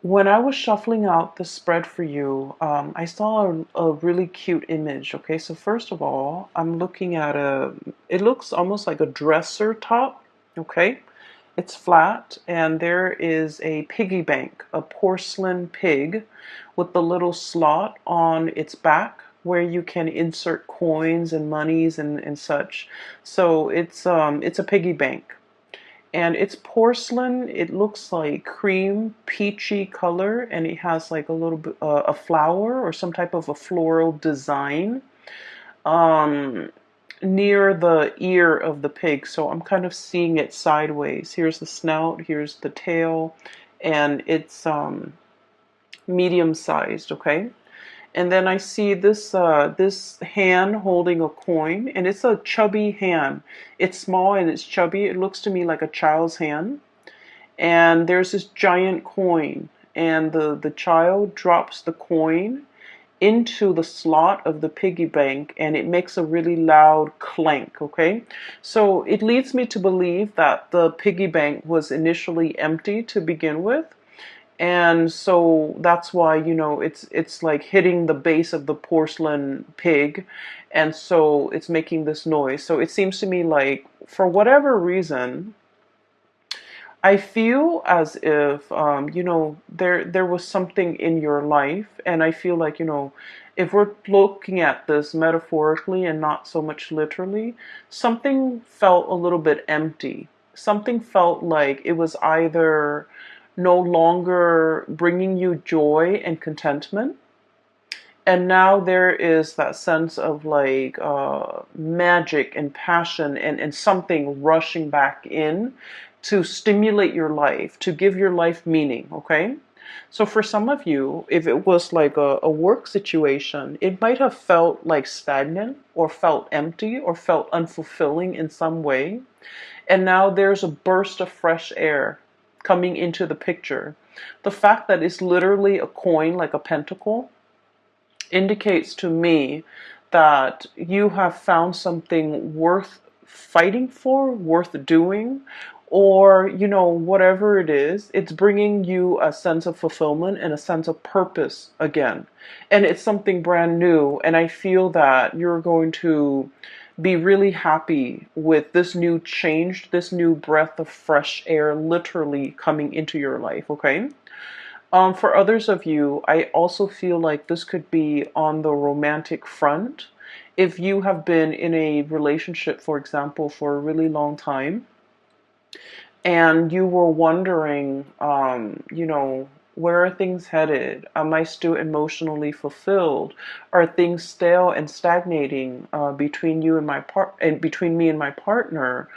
When I was shuffling out the spread for you, I saw a really cute image. Okay, so first of all, I'm looking at it looks almost like a dresser top. Okay, it's flat, and there is a piggy bank, a porcelain pig with the little slot on its back where you can insert coins and monies and such. So it's a piggy bank, and it's porcelain. It looks like cream peachy color, and it has like a little bit a flower or some type of a floral design um near the ear of the pig. So I'm kind of seeing it sideways. Here's the snout, here's the tail, and it's medium sized. Okay, and then I see this hand holding a coin, and it's a chubby hand. It's small and it's chubby. It looks to me like a child's hand. And there's this giant coin, and the child drops the coin into the slot of the piggy bank, and it makes a really loud clank. Okay, so it leads me to believe that the piggy bank was initially empty to begin with, and so that's why, it's like hitting the base of the porcelain pig, and so it's making this noise. So it seems to me like, for whatever reason, I feel as if, there was something in your life, and I feel like, if we're looking at this metaphorically and not so much literally, something felt a little bit empty. Something felt like it was either no longer bringing you joy and contentment, and now there is that sense of like magic and passion, and something rushing back in to stimulate your life, to give your life meaning. Okay, so for some of you, if it was like a work situation, it might have felt like stagnant or felt empty or felt unfulfilling in some way, and now there's a burst of fresh air coming into the picture. The fact that it's literally a coin, like a pentacle, indicates to me that you have found something worth fighting for, worth doing, or, whatever it is, it's bringing you a sense of fulfillment and a sense of purpose again. And it's something brand new. And I feel that you're going to be really happy with this new change, this new breath of fresh air literally coming into your life. Okay. For others of you, I also feel like this could be on the romantic front. If you have been in a relationship, for example, for a really long time, and you were wondering, where are things headed? Am I still emotionally fulfilled? Are things stale and stagnating between you and between me and my partner?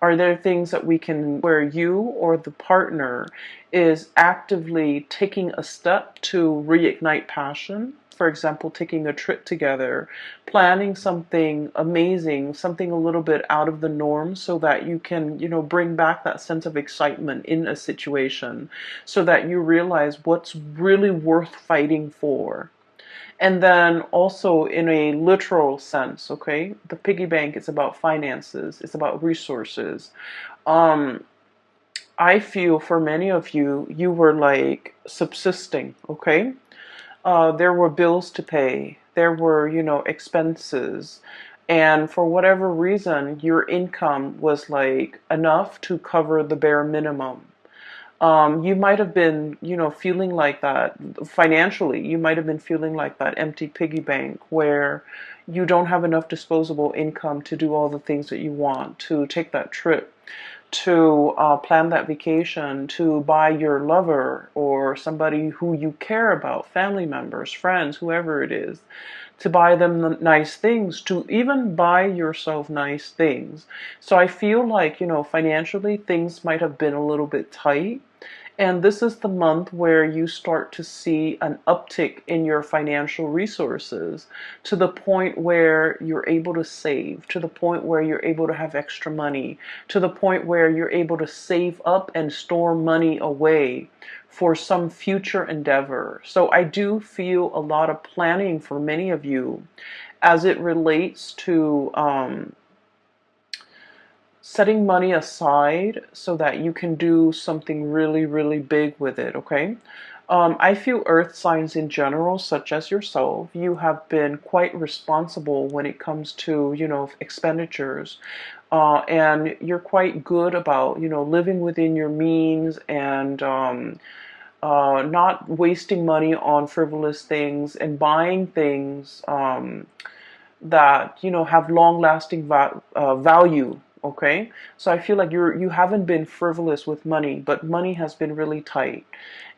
Are there things that we can, where you or the partner is actively taking a step to reignite passion? For example, taking a trip together, planning something amazing, something a little bit out of the norm, so that you can, bring back that sense of excitement in a situation, so that you realize what's really worth fighting for. And then also in a literal sense, okay, the piggy bank is about finances, it's about resources. Um, I feel for many of you, you were like subsisting, okay? There were bills to pay, there were, expenses. And for whatever reason, your income was like enough to cover the bare minimum. You might have been, feeling like that financially. You might have been feeling like that empty piggy bank where you don't have enough disposable income to do all the things that you want, to take that trip, to plan that vacation, to buy your lover or somebody who you care about, family members, friends, whoever it is, to buy them nice things, to even buy yourself nice things. So I feel like, financially things might have been a little bit tight. And this is the month where you start to see an uptick in your financial resources, to the point where you're able to save, to the point where you're able to have extra money, to the point where you're able to save up and store money away for some future endeavor. So I do feel a lot of planning for many of you as it relates to setting money aside so that you can do something really, really big with it, okay? I feel earth signs in general, such as yourself, you have been quite responsible when it comes to, expenditures. And you're quite good about, living within your means and not wasting money on frivolous things and buying things that have long-lasting value. Okay, so I feel like you haven't been frivolous with money, but money has been really tight,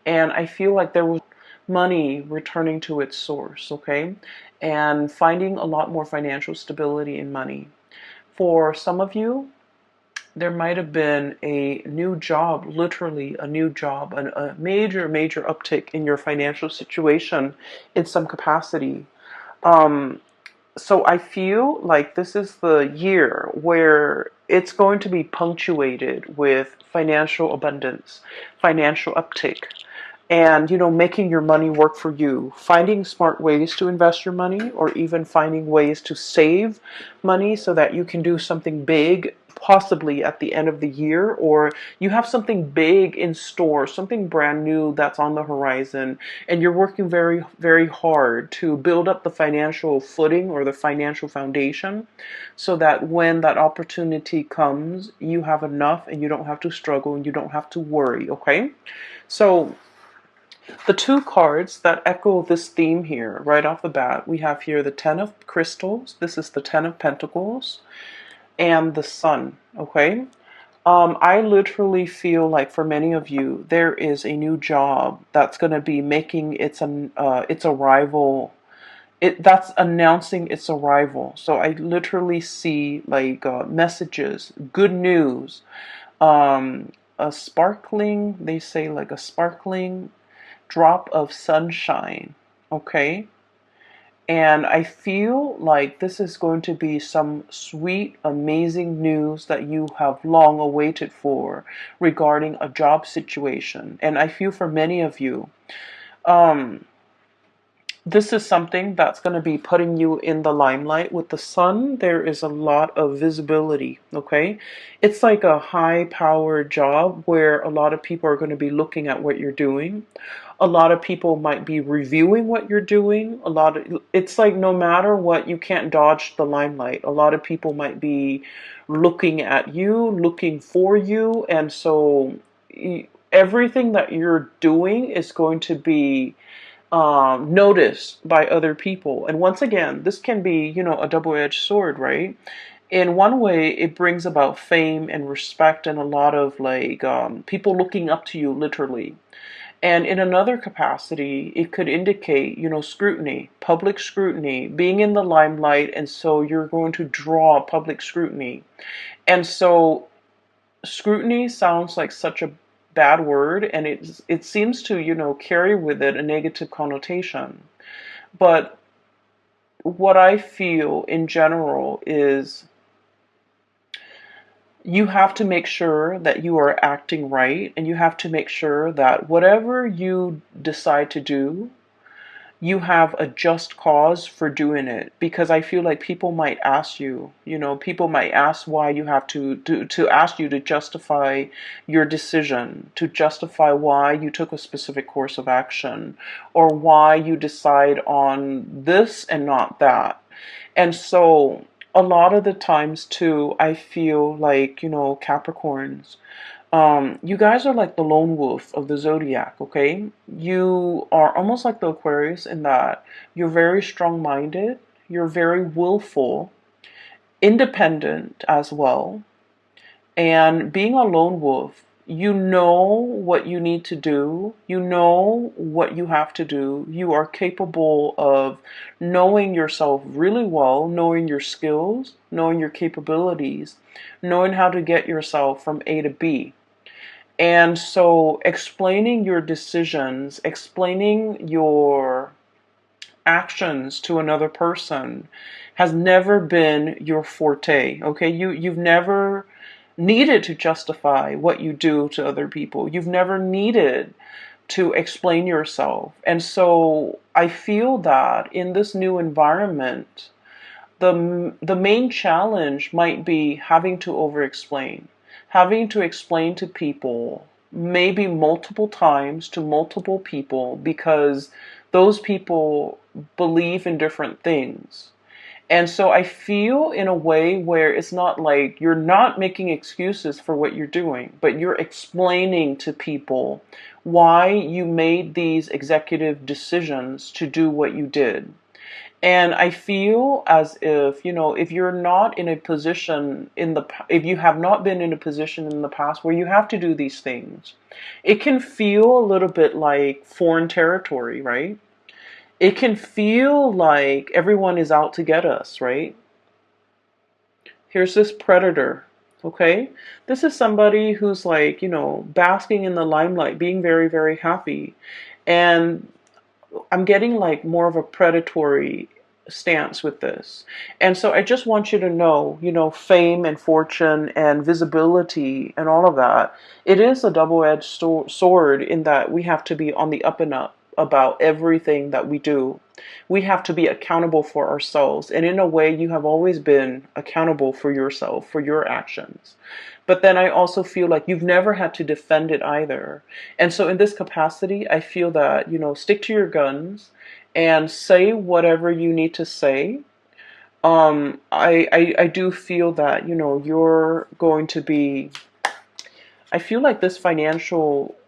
and I feel like there was money returning to its source. Okay, and finding a lot more financial stability in money. For some of you, there might have been a new job, literally a new job, a major, major uptick in your financial situation in some capacity. Um, so I feel like this is the year where it's going to be punctuated with financial abundance, financial uptick, and making your money work for you, finding smart ways to invest your money, or even finding ways to save money so that you can do something big possibly at the end of the year, or you have something big in store, something brand new that's on the horizon, and you're working very, very hard to build up the financial footing or the financial foundation so that when that opportunity comes, you have enough and you don't have to struggle and you don't have to worry. Okay, so the two cards that echo this theme here right off the bat, we have here the Ten of Crystals. This is the Ten of Pentacles and the Sun. Okay. I literally feel like for many of you, there is a new job that's going to be making its arrival. That's announcing its arrival. So I literally see like messages, good news, a sparkling. They say like a sparkling drop of sunshine, okay? And I feel like this is going to be some sweet, amazing news that you have long awaited for regarding a job situation. And I feel for many of you, um, this is something that's going to be putting you in the limelight. With the sun, there is a lot of visibility, okay? It's like a high-powered job where a lot of people are going to be looking at what you're doing. A lot of people might be reviewing what you're doing. It's like no matter what, you can't dodge the limelight. A lot of people might be looking at you, looking for you, and so everything that you're doing is going to be noticed by other people. And once again, this can be, a double-edged sword, right? In one way, it brings about fame and respect and a lot of like people looking up to you, literally. And in another capacity, it could indicate, scrutiny, public scrutiny, being in the limelight, and so you're going to draw public scrutiny. And so scrutiny sounds like such a bad word, and it seems to, carry with it a negative connotation. But what I feel in general is you have to make sure that you are acting right, and you have to make sure that whatever you decide to do, you have a just cause for doing it. Because I feel like people might ask you, people might ask why you have to ask you to justify your decision, to justify why you took a specific course of action, or why you decide on this and not that. And so a lot of the times too, I feel like, Capricorns, you guys are like the lone wolf of the zodiac, okay? You are almost like the Aquarius in that you're very strong-minded, you're very willful, independent as well, and being a lone wolf, you know what you need to do, you know what you have to do, you are capable of knowing yourself really well, knowing your skills, knowing your capabilities, knowing how to get yourself from A to B. And so explaining your decisions, explaining your actions to another person has never been your forte. Okay, you've never needed to justify what you do to other people. You've never needed to explain yourself. And so I feel that in this new environment, the main challenge might be having to over explain, having to explain to people, maybe multiple times to multiple people, because those people believe in different things. And so I feel in a way where it's not like you're not making excuses for what you're doing, but you're explaining to people why you made these executive decisions to do what you did. And I feel as if, if you're not in a position if you have not been in a position in the past where you have to do these things, it can feel a little bit like foreign territory, right? It can feel like everyone is out to get us, right? Here's this predator, okay? This is somebody who's like, basking in the limelight, being very, very happy. And I'm getting like more of a predatory stance with this. And so I just want you to know, fame and fortune and visibility and all of that, it is a double-edged sword in that we have to be on the up and up about everything that we do. We have to be accountable for ourselves. And in a way, you have always been accountable for yourself, for your actions. But then I also feel like you've never had to defend it either. And so in this capacity, I feel that, stick to your guns and say whatever you need to say. I do feel that, you're going to be, I feel like this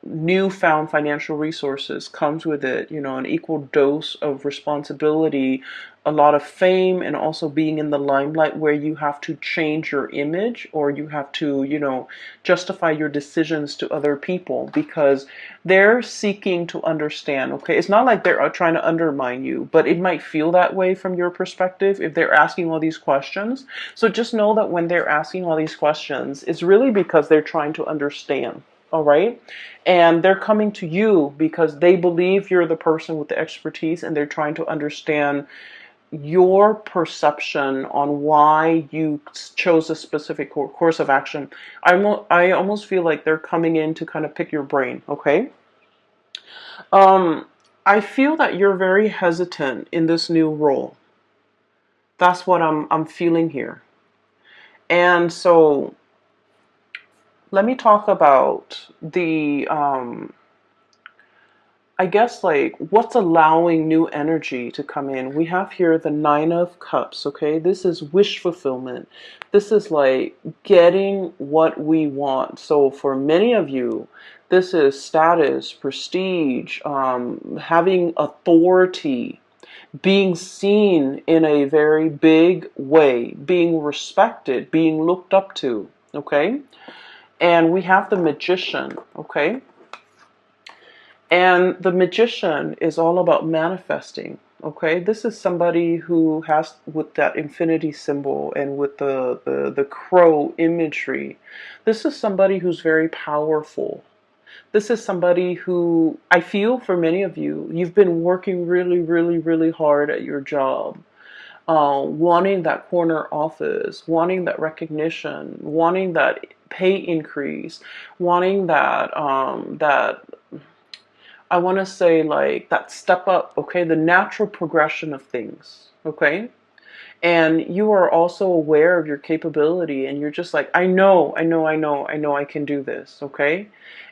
newfound financial resources comes with it, an equal dose of responsibility, a lot of fame, and also being in the limelight where you have to change your image, or you have to, justify your decisions to other people because they're seeking to understand, okay? It's not like they're trying to undermine you, but it might feel that way from your perspective if they're asking all these questions. So just know that when they're asking all these questions, it's really because they're trying to understand. All right. And they're coming to you because they believe you're the person with the expertise, and they're trying to understand your perception on why you chose a specific course of action. I almost feel like they're coming in to kind of pick your brain. Okay. I feel that you're very hesitant in this new role. That's what I'm feeling here. And so let me talk about I guess like what's allowing new energy to come in. We have here the Nine of Cups, okay? This is wish fulfillment. This is like getting what we want. So for many of you, this is status, prestige, having authority, being seen in a very big way, being respected, being looked up to, okay? And we have the Magician, okay? And the Magician is all about manifesting, okay? This is somebody who has, with that infinity symbol and with the crow imagery, this is somebody who's very powerful. This is somebody who, I feel for many of you, you've been working really, really, really hard at your job. Wanting that corner office, wanting that recognition, wanting that pay increase, wanting that I want to say like that step up, okay, the natural progression of things, okay? And you are also aware of your capability, and you're just like, I know I can do this, okay?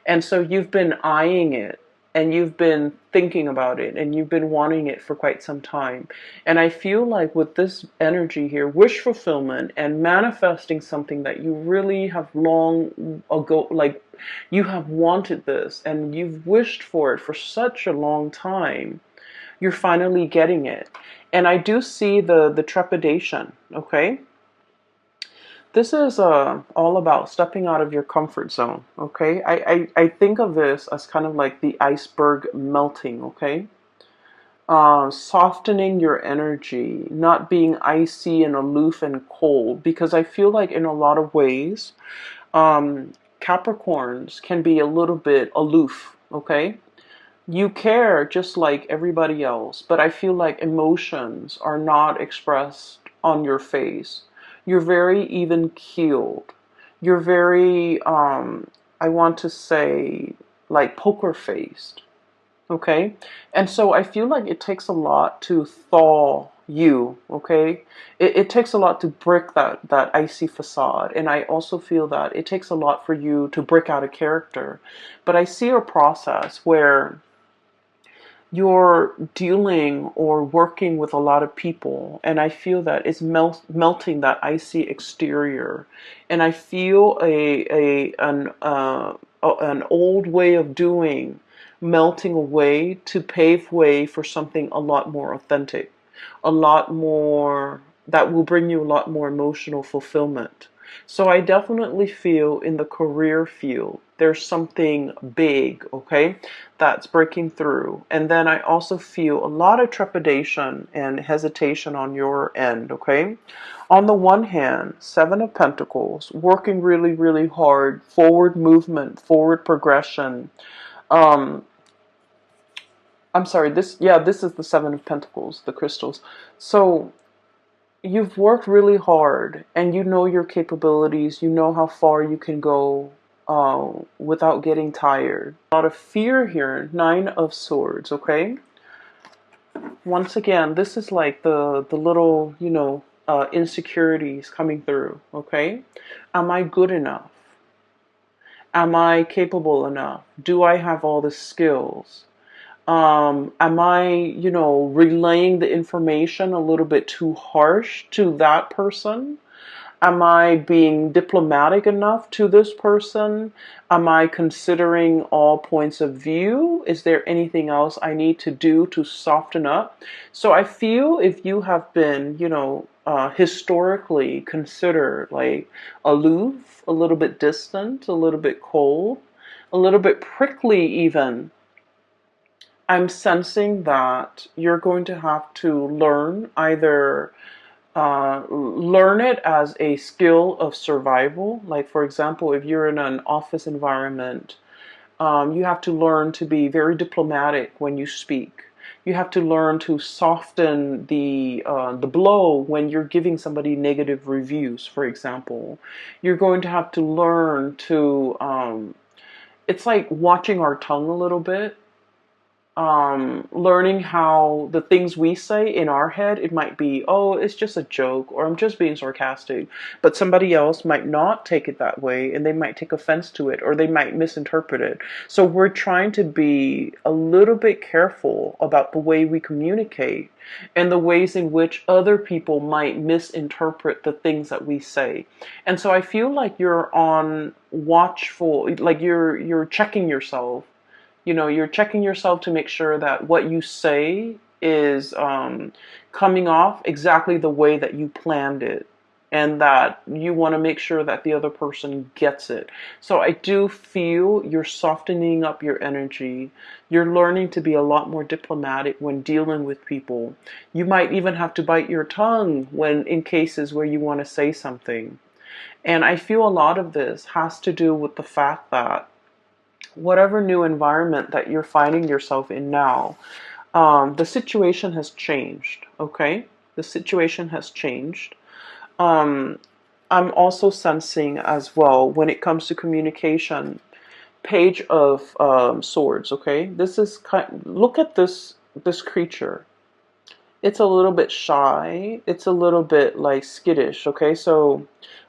And so you've been eyeing it, and you've been thinking about it, and you've been wanting it for quite some time. And I feel like with this energy here, wish fulfillment and manifesting something that you really have long ago, like you have wanted this and you've wished for it for such a long time, you're finally getting it. And I do see the trepidation, okay? This is all about stepping out of your comfort zone, okay? I think of this as kind of like the iceberg melting, okay? Softening your energy, not being icy and aloof and cold, because I feel like in a lot of ways, Capricorns can be a little bit aloof, okay? You care just like everybody else, but I feel like emotions are not expressed on your face. You're very even keeled. You're very, I want to say, like poker faced. Okay? And so I feel like it takes a lot to thaw you, okay? It takes a lot to break that icy facade. And I also feel that it takes a lot for you to break out a character. But I see a process where you're dealing or working with a lot of people, and I feel that it's melting that icy exterior, and I feel an old way of doing melting away to pave way for something a lot more authentic, a lot more that will bring you a lot more emotional fulfillment. So I definitely feel in the career field, there's something big, okay, that's breaking through. And then I also feel a lot of trepidation and hesitation on your end, okay? On the one hand, Seven of Pentacles, working really, really hard, forward movement, forward progression. Um, I'm sorry, this is the Seven of Pentacles, the crystals. So you've worked really hard and you know your capabilities, you know how far you can go without getting tired. A lot of fear here, Nine of Swords, okay? Once again, this is like the little, insecurities coming through, okay? Am I good enough? Am I capable enough? Do I have all the skills? Am I, relaying the information a little bit too harsh to that person? Am I being diplomatic enough to this person? Am I considering all points of view? Is there anything else I need to do to soften up? So I feel if you have been, historically considered like aloof, a little bit distant, a little bit cold, a little bit prickly even, I'm sensing that you're going to have to learn either learn it as a skill of survival. Like, for example, if you're in an office environment, you have to learn to be very diplomatic when you speak. You have to learn to soften the blow when you're giving somebody negative reviews, for example. You're going to have to learn to, it's like watching our tongue a little bit, learning how the things we say in our head, it might be, oh, it's just a joke, or I'm just being sarcastic, but somebody else might not take it that way, and they might take offense to it, or they might misinterpret it. So we're trying to be a little bit careful about the way we communicate and the ways in which other people might misinterpret the things that we say. And so I feel like you're on watchful, like you're checking yourself. You're checking yourself to make sure that what you say is coming off exactly the way that you planned it, and that you want to make sure that the other person gets it. So I do feel you're softening up your energy. You're learning to be a lot more diplomatic when dealing with people. You might even have to bite your tongue when in cases where you want to say something. And I feel a lot of this has to do with the fact that whatever new environment that you're finding yourself in now, the situation has changed, okay? The situation has changed. Um, I'm also sensing as well, when it comes to communication, Page of Swords, okay? Look at this creature. It's a little bit shy. It's a little bit like skittish, okay? So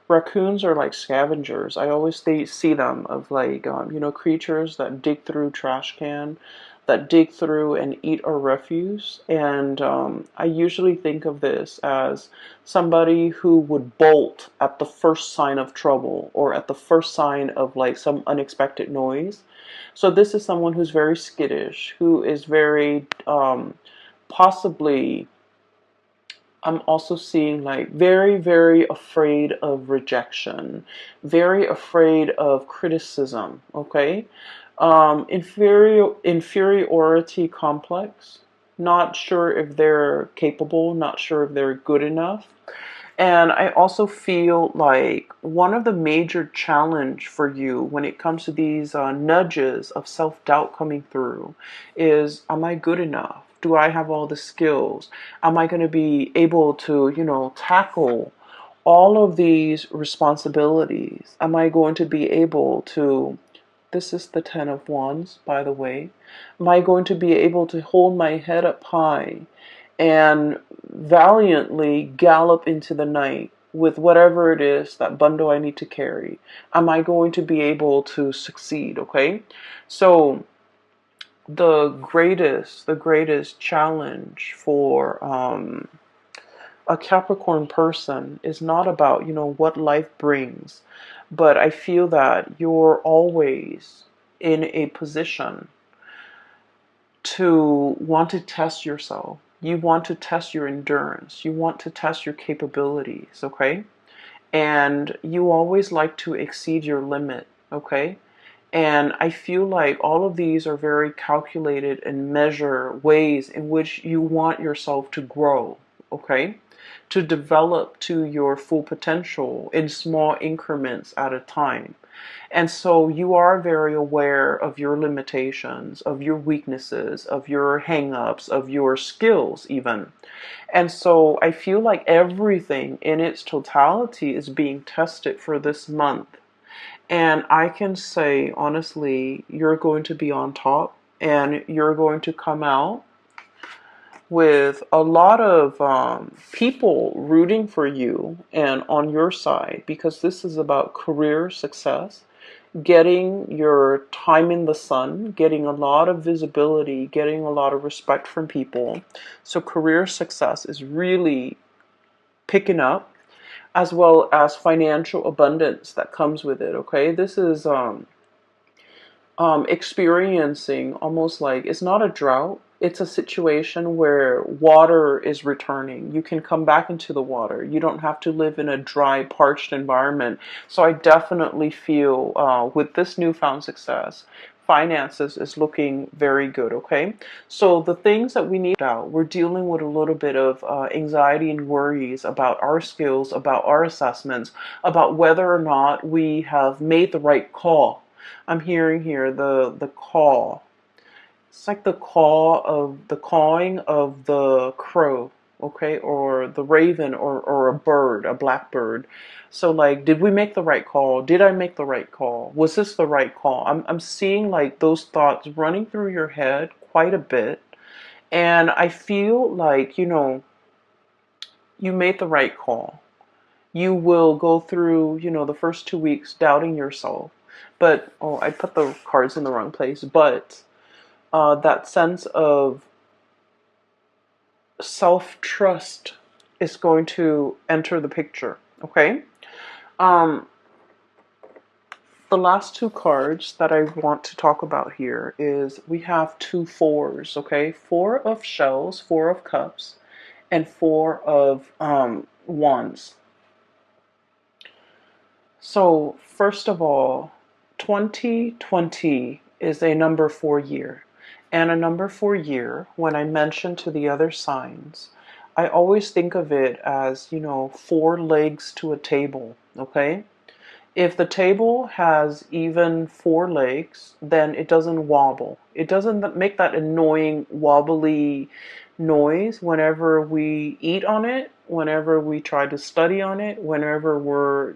raccoons are like scavengers. I always see them of like, creatures that dig through trash can, that dig through and eat our refuse. And I usually think of this as somebody who would bolt at the first sign of trouble or at the first sign of like some unexpected noise. So this is someone who's very skittish, who is very possibly, I'm also seeing like very, very afraid of rejection, very afraid of criticism, okay? Inferiority complex, not sure if they're capable, not sure if they're good enough. And I also feel like one of the major challenge for you when it comes to these nudges of self-doubt coming through is, am I good enough? Do I have all the skills? Am I going to be able to, tackle all of these responsibilities? Am I going to be able to, this is the Ten of Wands, by the way. Am I going to be able to hold my head up high and valiantly gallop into the night with whatever it is, that bundle I need to carry. Am I going to be able to succeed? Okay. So the greatest challenge for a Capricorn person is not about, what life brings, but I feel that you're always in a position to want to test yourself. You want to test your endurance. You want to test your capabilities, okay? And you always like to exceed your limit, okay? And I feel like all of these are very calculated and measure ways in which you want yourself to grow, okay? To develop to your full potential in small increments at a time. And so you are very aware of your limitations, of your weaknesses, of your hang-ups, of your skills even. And so I feel like everything in its totality is being tested for this month. And I can say, honestly, you're going to be on top and you're going to come out with a lot of people rooting for you and on your side, because this is about career success, getting your time in the sun, getting a lot of visibility, getting a lot of respect from people. So career success is really picking up, as well as financial abundance that comes with it. Okay, this is experiencing almost like, it's not a drought. It's a situation where water is returning. You can come back into the water. You don't have to live in a dry, parched environment. So I definitely feel with this newfound success, finances is looking very good, okay? So the things that we need out, we're dealing with a little bit of anxiety and worries about our skills, about our assessments, about whether or not we have made the right call. I'm hearing here the call. It's like the cawing of the crow, okay, or the raven, or a bird, a blackbird. So like, did we make the right call? Did I make the right call? Was this the right call? I'm seeing like those thoughts running through your head quite a bit. And I feel like, you made the right call. You will go through, the first 2 weeks doubting yourself. But, oh, I put the cards in the wrong place. But that sense of self-trust is going to enter the picture, okay? Um, the last two cards that I want to talk about here is we have two fours, okay? Four of shells, four of cups, and four of wands. So first of all, 2020 is a number 4 year. And a number 4 year, when I mention to the other signs, I always think of it as, four legs to a table, okay? If the table has even four legs, then it doesn't wobble. It doesn't make that annoying wobbly noise whenever we eat on it, whenever we try to study on it, whenever we're,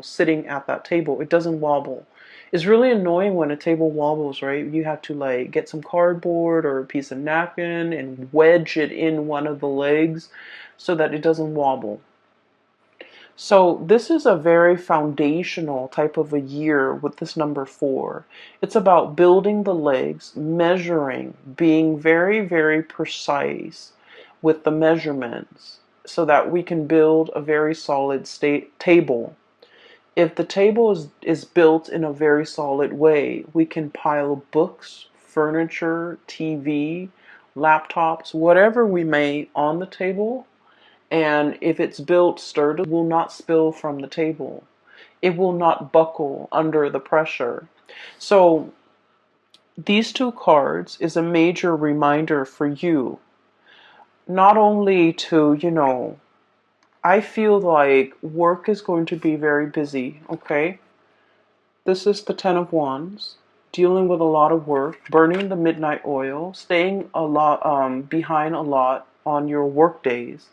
sitting at that table. It doesn't wobble. It's really annoying when a table wobbles, right? You have to like get some cardboard or a piece of napkin and wedge it in one of the legs so that it doesn't wobble. So this is a very foundational type of a year with this number 4. It's about building the legs, measuring, being very, very precise with the measurements so that we can build a very solid table. If the table is built in a very solid way, we can pile books, furniture, TV, laptops, whatever we may on the table, and if it's built sturdily, it will not spill from the table. It will not buckle under the pressure. So these two cards is a major reminder for you, not only to, I feel like work is going to be very busy, okay? This is the Ten of Wands, dealing with a lot of work, burning the midnight oil, staying a lot behind a lot on your work days.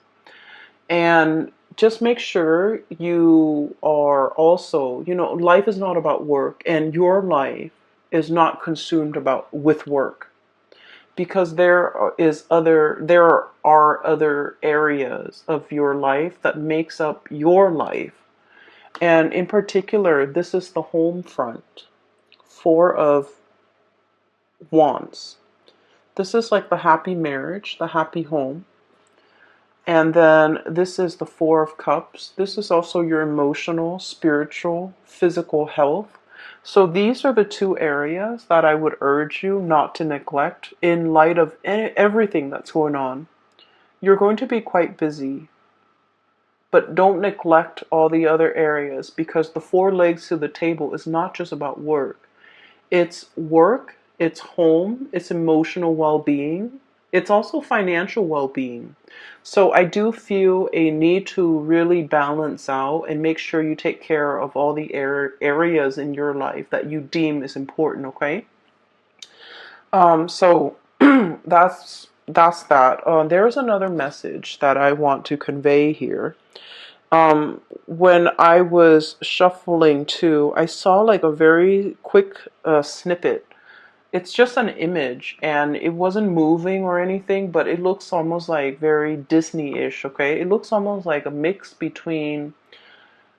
And just make sure you are also, life is not about work, and your life is not consumed with work. because there are other areas of your life that makes up your life. And in particular, this is the home front. Four of Wands. This is like the happy marriage, the happy home. And then this is the Four of Cups. This is also your emotional, spiritual, physical health. So these are the two areas that I would urge you not to neglect in light of everything that's going on. You're going to be quite busy, but don't neglect all the other areas, because the four legs to the table is not just about work, it's home, it's emotional well-being, it's also financial well-being. So I do feel a need to really balance out and make sure you take care of all the areas in your life that you deem is important, okay? So that's that. There's another message that I want to convey here. When I was shuffling too, I saw like a very quick snippet. It's just an image, and it wasn't moving or anything, but it looks almost like very Disney-ish, okay? It looks almost like a mix between...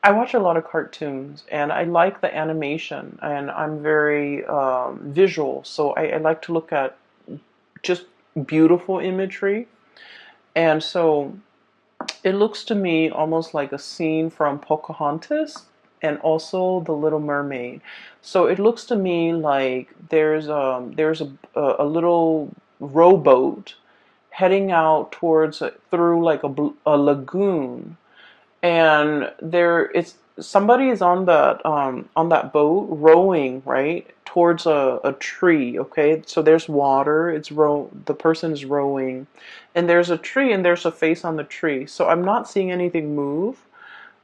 I watch a lot of cartoons, and I like the animation, and I'm very visual, so I like to look at just beautiful imagery. And so it looks to me almost like a scene from Pocahontas and also The Little Mermaid. So it looks to me like there's a little rowboat heading out towards through like a lagoon, and somebody is on that boat rowing right towards a tree. Okay, so there's water. The person is rowing, and there's a tree, and there's a face on the tree. So I'm not seeing anything move,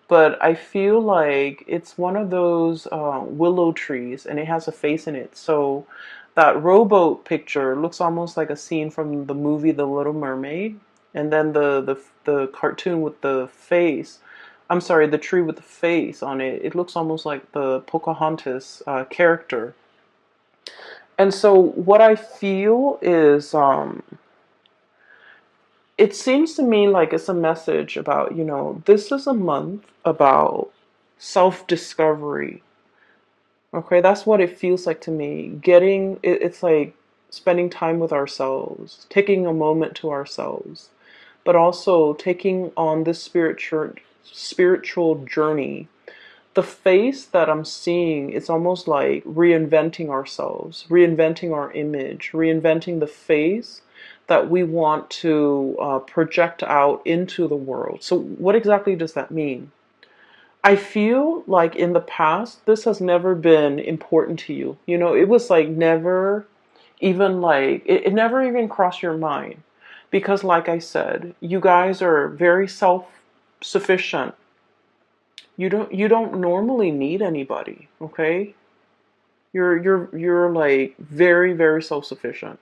but I feel like it's one of those willow trees, and it has a face in it. So that rowboat picture looks almost like a scene from the movie The Little Mermaid, and then the cartoon with the face. I'm sorry, the tree with the face on it. It looks almost like the Pocahontas character. And so what I feel is, it seems to me like it's a message about, this is a month about self-discovery. Okay, that's what it feels like to me. It's like spending time with ourselves, taking a moment to ourselves, but also taking on this spiritual journey. The face that I'm seeing is almost like reinventing ourselves, reinventing our image, reinventing the face that we want to project out into the world. So what exactly does that mean? I feel like in the past, this has never been important to you. It was like never even like, it never even crossed your mind. Because like I said, you guys are very self-sufficient. You don't normally need anybody, okay? You're like very, very self-sufficient.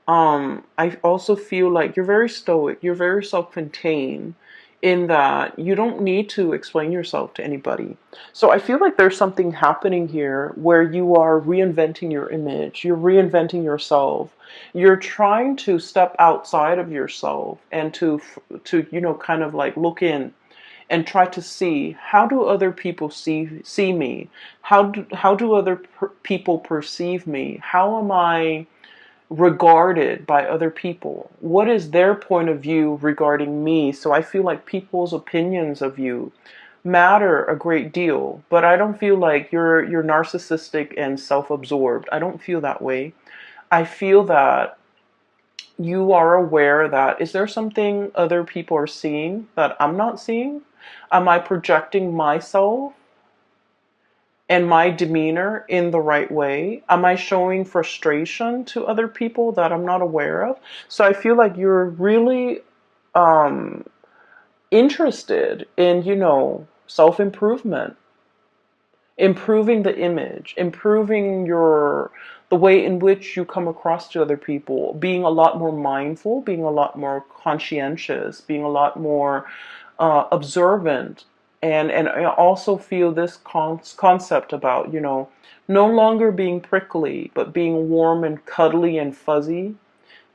I also feel like you're very stoic, you're very self-contained, in that you don't need to explain yourself to anybody. So I feel like there's something happening here where you are reinventing your image, you're reinventing yourself, you're trying to step outside of yourself and to kind of like look in and try to see, how do other people see me? How do other people perceive me? How am I regarded by other people? What is their point of view regarding me? So I feel like people's opinions of you matter a great deal, but I don't feel like you're narcissistic and self-absorbed. I don't feel that way. I feel that you are aware that, is there something other people are seeing that I'm not seeing? Am I projecting myself and my demeanor in the right way? Am I showing frustration to other people that I'm not aware of? So I feel like you're really interested in, self-improvement, improving the image, improving the way in which you come across to other people, being a lot more mindful, being a lot more conscientious, being a lot more observant. And I also feel this concept about, no longer being prickly, but being warm and cuddly and fuzzy.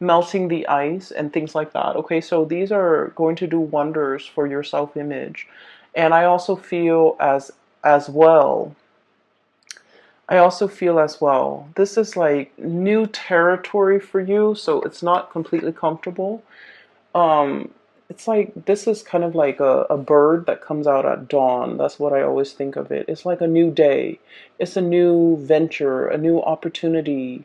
melting the ice and things like that. Okay, so these are going to do wonders for your self-image. And as well, I also feel as well, this is like new territory for you, so it's not completely comfortable. Um, it's like this is kind of like a bird that comes out at dawn. That's what I always think of it. It's like a new day. It's a new venture, a new opportunity,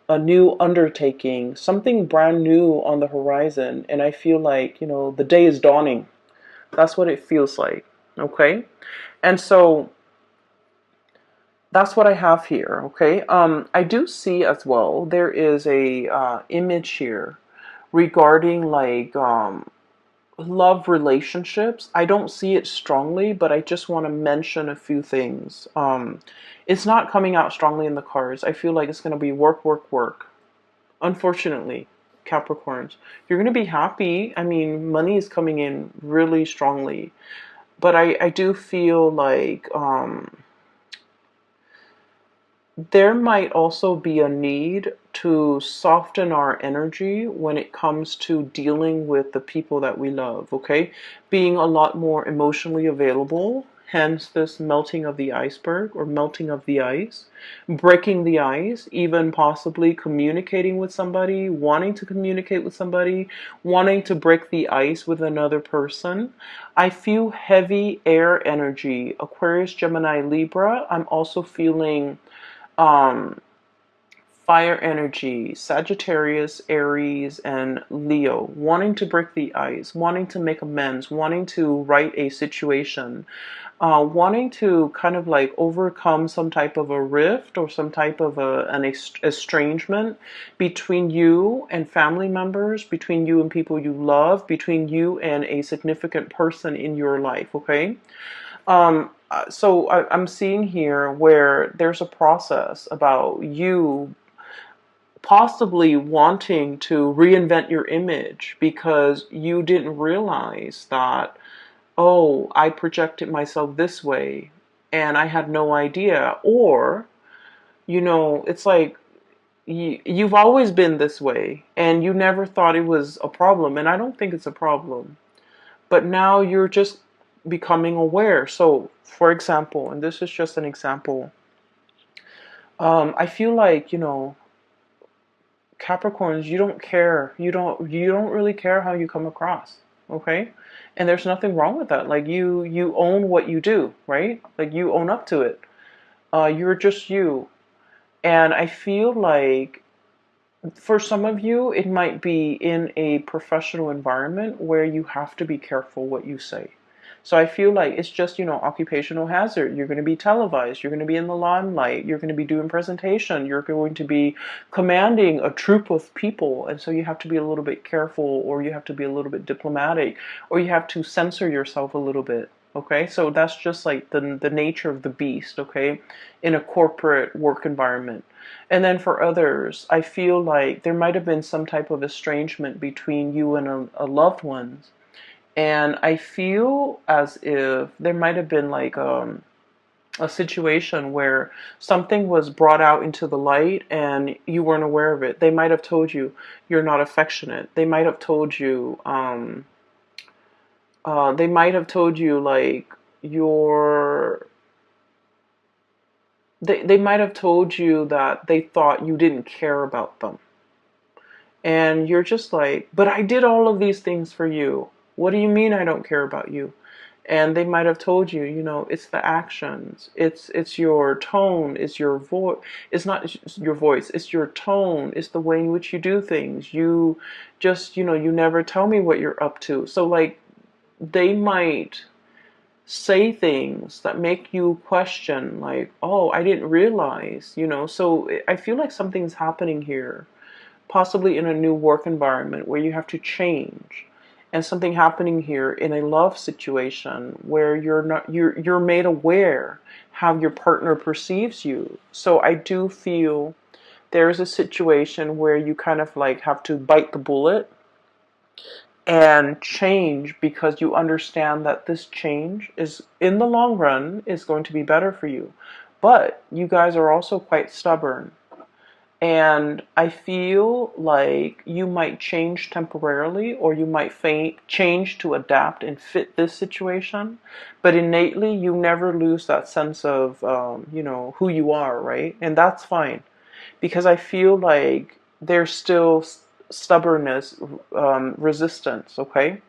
a new undertaking, something brand new on the horizon. And I feel like, the day is dawning. That's what it feels like. Okay. And so that's what I have here. Okay. I do see as well, there is a image here regarding like love relationships. I don't see it strongly, but I just want to mention a few things. It's not coming out strongly in the cards. I feel like it's going to be work, work, work. Unfortunately, Capricorns, you're going to be happy. I mean, money is coming in really strongly, but I do feel like there might also be a need to soften our energy when it comes to dealing with the people that we love, okay? Being a lot more emotionally available, hence this melting of the iceberg or melting of the ice, breaking the ice, even possibly communicating with somebody, wanting to communicate with somebody, wanting to break the ice with another person. I feel heavy air energy, Aquarius, Gemini, Libra. I'm also feeling um, fire energy, Sagittarius, Aries, and Leo, wanting to break the ice, wanting to make amends, wanting to right a situation, wanting to kind of like overcome some type of a rift or some type of an estrangement between you and family members, between you and people you love, between you and a significant person in your life, okay? I'm seeing here where there's a process about you possibly wanting to reinvent your image because you didn't realize that, oh, I projected myself this way and I had no idea. Or, it's like you've always been this way and you never thought it was a problem. And I don't think it's a problem. But now you're just becoming aware. So, for example, and this is just an example, I feel like, Capricorns, you don't care. You don't really care how you come across, okay? And there's nothing wrong with that. Like you own what you do, right? Like you own up to it. You're just you. And I feel like for some of you, it might be in a professional environment where you have to be careful what you say. So I feel like it's just, occupational hazard. You're going to be televised. You're going to be in the limelight. You're going to be doing presentation. You're going to be commanding a troop of people. And so you have to be a little bit careful, or you have to be a little bit diplomatic, or you have to censor yourself a little bit. Okay, so that's just like the nature of the beast, okay, in a corporate work environment. And then for others, I feel like there might have been some type of estrangement between you and a loved one. And I feel as if there might have been like a situation where something was brought out into the light and you weren't aware of it. They might have told you you're not affectionate. They might have told you, like you're. They might have told you that they thought you didn't care about them. And you're just like, but I did all of these things for you. What do you mean I don't care about you? And they might have told you, it's the actions, it's your tone, it's your voice, it's not your voice, it's your tone, it's the way in which you do things. You just, you never tell me what you're up to. So like they might say things that make you question, like, oh, I didn't realize, So I feel like something's happening here, possibly in a new work environment where you have to change, and something happening here in a love situation where you're made aware how your partner perceives you. So I do feel there's a situation where you kind of like have to bite the bullet and change, because you understand that this change is in the long run is going to be better for you. But you guys are also quite stubborn, And I feel like you might change temporarily, or you might change to adapt and fit this situation. But innately, you never lose that sense of, who you are, right? And that's fine, because I feel like there's still stubbornness, resistance, okay?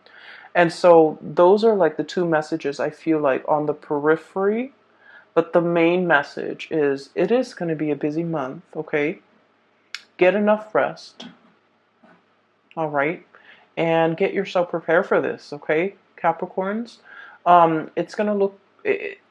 And so those are like the two messages I feel like on the periphery. But the main message is it is going to be a busy month, okay? Get enough rest, all right? And get yourself prepared for this, okay, Capricorns? It's going to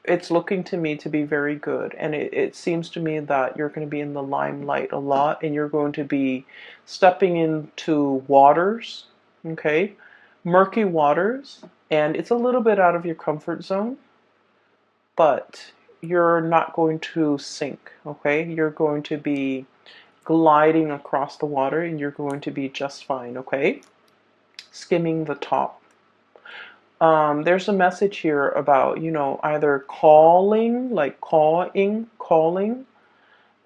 it's looking to me to be very good. And it seems to me that you're going to be in the limelight a lot, and you're going to be stepping into waters, okay? Murky waters. And it's a little bit out of your comfort zone, but you're not going to sink, okay? You're going to be gliding across the water, and you're going to be just fine, okay? Skimming the top. There's a message here about, either calling, like calling,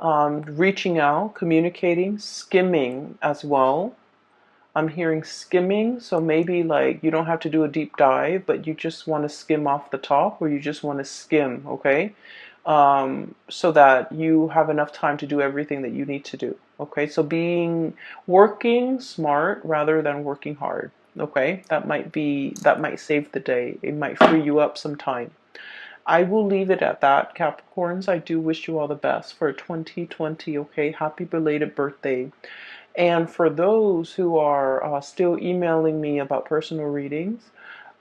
reaching out, communicating, skimming as well. I'm hearing skimming, so maybe like you don't have to do a deep dive, but you just want to skim off the top, or you just want to skim, okay? So that you have enough time to do everything that you need to do, okay? So working smart rather than working hard, okay? That might save the day. It might free you up some time. I will leave it at that, Capricorns. I do wish you all the best for 2020, okay? Happy belated birthday. And for those who are still emailing me about personal readings,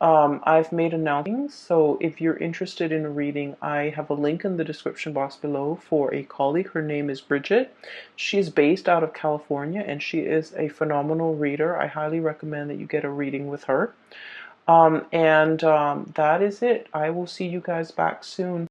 I've made announcements. So if you're interested in a reading, I have a link in the description box below for a colleague. Her name is Bridget. She's based out of California, and she is a phenomenal reader. I highly recommend that you get a reading with her. And that is it. I will see you guys back soon.